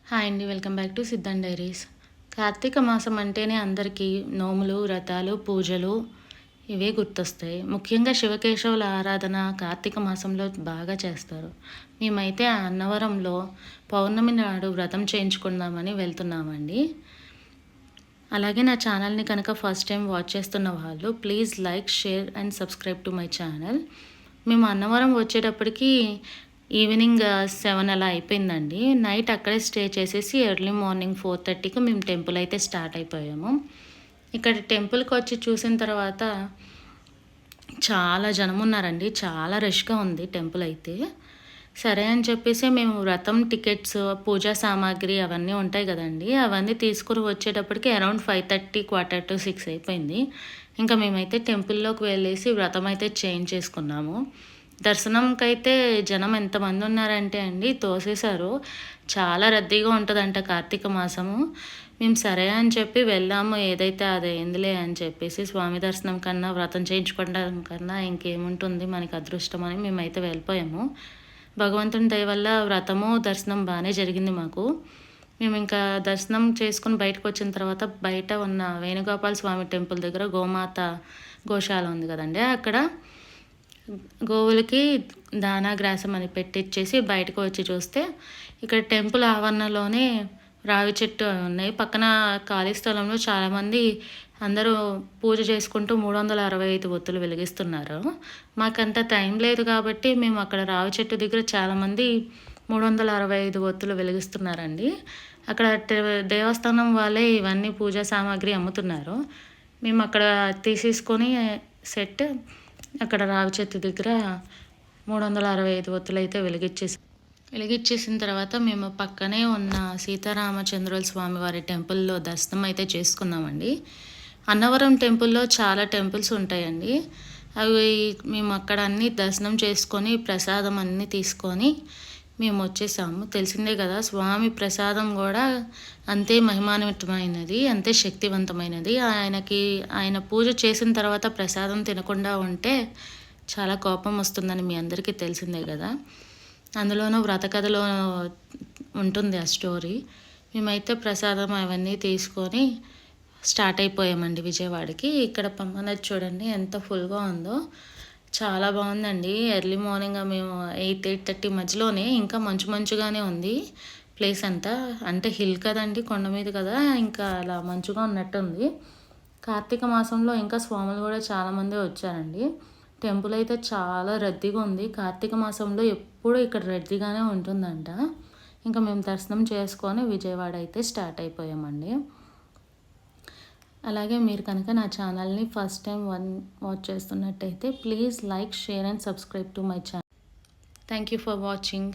Hi అండి. Welcome back to Siddhan diaries. కార్తీక మాసం అంటేనే అందరికీ నోములు, వ్రతాలు, పూజలు ఇవే గుర్తొస్తాయి. ముఖ్యంగా శివకేశవుల ఆరాధన కార్తీక మాసంలో బాగా చేస్తారు. మేమైతే అన్నవరంలో పౌర్ణమి నాడు వ్రతం చేయించుకుందామని వెళ్తున్నామండి. అలాగే నా ఛానల్ని కనుక ఫస్ట్ టైం వాచ్ చేస్తున్న వాళ్ళు please like, share and subscribe to my channel. మేము అన్నవరం వచ్చేటప్పటికి ఈవినింగ్ 7 అలా అయిపోయిందండి. నైట్ అక్కడే స్టే చేసేసి ఎర్లీ మార్నింగ్ 4:30కి మేము టెంపుల్ అయితే స్టార్ట్ అయిపోయాము. ఇక్కడ టెంపుల్కి వచ్చి చూసిన తర్వాత చాలా జనం ఉన్నారండి. చాలా రష్గా ఉంది టెంపుల్ అయితే. సరే అని చెప్పేసి మేము వ్రతం టికెట్స్, పూజా సామాగ్రి అవన్నీ ఉంటాయి కదండి, అవన్నీ తీసుకుని వచ్చేటప్పటికి అరౌండ్ 5:30, 5:45 అయిపోయింది. ఇంకా మేమైతే టెంపుల్లోకి వెళ్ళేసి వ్రతం అయితే చేంజ్ చేసుకున్నాము. దర్శనంకైతే జనం ఎంతమంది ఉన్నారంటే అండి తోసేశారు. చాలా రద్దీగా ఉంటుందంట కార్తీక మాసము. మేము సరే అని చెప్పి వెళ్ళాము. ఏదైతే అదైందిలే అని చెప్పేసి స్వామి దర్శనం కన్నా వ్రతం చేయించుకోవడం కన్నా ఇంకేముంటుంది మనకి అదృష్టం అని మేమైతే వెళ్ళిపోయాము. భగవంతుని దయ వల్ల వ్రతము దర్శనం బాగానే జరిగింది మాకు. మేము ఇంకా దర్శనం చేసుకుని బయటకు వచ్చిన తర్వాత బయట ఉన్న వేణుగోపాల స్వామి టెంపుల్ దగ్గర గోమాత గోశాల ఉంది కదండి, అక్కడ గోవులకి దానా గ్రాసం అని పెట్టిచ్చేసి బయటకు వచ్చి చూస్తే ఇక్కడ టెంపుల్ ఆవరణలోనే రావి చెట్టు ఉన్నాయి. పక్కన ఖాళీ స్థలంలో చాలామంది అందరూ పూజ చేసుకుంటూ 365 ఒత్తులు వెలిగిస్తున్నారు. మాకంత టైం లేదు కాబట్టి మేము అక్కడ రావి చెట్టు దగ్గర చాలామంది 365 ఒత్తులు వెలిగిస్తున్నారండి. అక్కడ దేవస్థానం వాళ్ళే ఇవన్నీ పూజా సామాగ్రి అమ్ముతున్నారు. మేము అక్కడ తీసేసుకొని సెట్ అక్కడ రావి చెట్టు దగ్గర 365 ఒత్తులు అయితే వెలిగించేసిన తర్వాత మేము పక్కనే ఉన్న సీతారామచంద్రుల స్వామి వారి టెంపుల్లో దర్శనం అయితే చేసుకున్నామండి. అన్నవరం టెంపుల్లో చాలా టెంపుల్స్ ఉంటాయండి. అవి మేము అక్కడ అన్నీ దర్శనం చేసుకొని ప్రసాదం అన్నీ తీసుకొని మేము వచ్చేసాము. తెలిసిందే కదా, స్వామి ప్రసాదం కూడా అంతే మహిమాన్వితమైనది, అంతే శక్తివంతమైనది. ఆయన పూజ చేసిన తర్వాత ప్రసాదం తినకుండా ఉంటే చాలా కోపం వస్తుందని మీ అందరికీ తెలిసిందే కదా. అందులోనూ వ్రతకథలో ఉంటుంది ఆ స్టోరీ. మేమైతే ప్రసాదం అవన్నీ తీసుకొని స్టార్ట్ అయిపోయామండి విజయవాడకి. ఇక్కడ పమ్మనది చూడండి ఎంత ఫుల్గా ఉందో, చాలా బాగుందండి. ఎర్లీ మార్నింగ్ మేము 8:30 మధ్యలోనే ఇంకా మంచుగానే ఉంది ప్లేస్ అంతా. అంటే హిల్ కదండి, కొండ మీద కదా, ఇంకా అలా మంచుగా ఉన్నట్టుంది. కార్తీక మాసంలో ఇంకా స్వాములు కూడా చాలామంది వచ్చారండి. టెంపుల్ అయితే చాలా రద్దీగా ఉంది. కార్తీక మాసంలో ఎప్పుడూ ఇక్కడ రద్దీగానే ఉంటుందంట. ఇంకా మేము దర్శనం చేసుకొని విజయవాడ అయితే స్టార్ట్ అయిపోయామండి. అలాగే మీరు కనుక నా ఛానల్ని ఫస్ట్ టైం వాచ్ చేస్తున్నట్టయితే please like, share and subscribe to my channel. Thank you for watching.